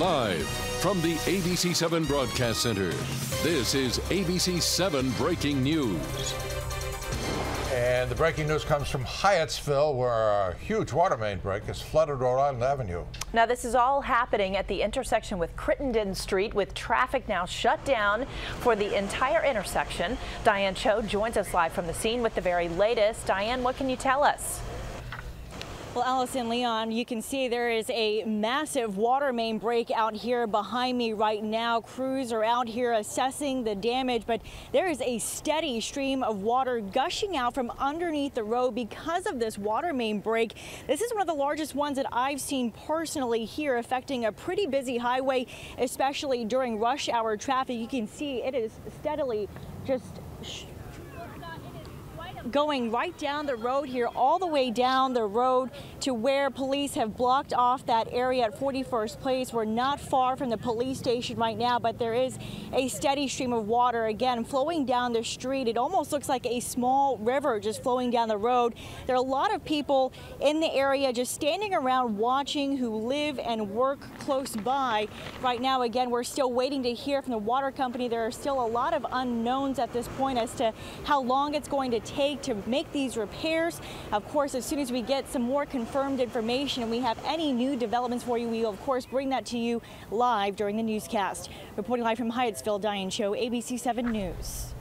Live from the ABC 7 Broadcast Center, this is ABC 7 Breaking News. And the breaking news comes from Hyattsville, where a huge water main break has flooded Rhode Island Avenue. Now, this is all happening at the intersection with Crittenden Street, with traffic now shut down for the entire intersection. Diane Cho joins us live from the scene with the very latest. Diane, what can you tell us? Well, Allison, Leon, you can see there is a massive water main break out here behind me right now. Crews are out here assessing the damage, but there is a steady stream of water gushing out from underneath the road because of this water main break. This is one of the largest ones that I've seen personally here, affecting a pretty busy highway, especially during rush hour traffic. You can see it is steadily just going right down the road here, all the way down the road to where police have blocked off that area at 41st Place. We're not far from the police station right now, but there is a steady stream of water again flowing down the street. It almost looks like a small river just flowing down the road. There are a lot of people in the area just standing around watching, who live and work close by. Right now, again, we're still waiting to hear from the water company. There are still a lot of unknowns at this point as to how long it's going to take to make these repairs. Of course, as soon as we get some more confirmed information and we have any new developments for you, we will of course bring that to you live during the newscast. Reporting live from Hyattsville, Diane Cho, ABC 7 News.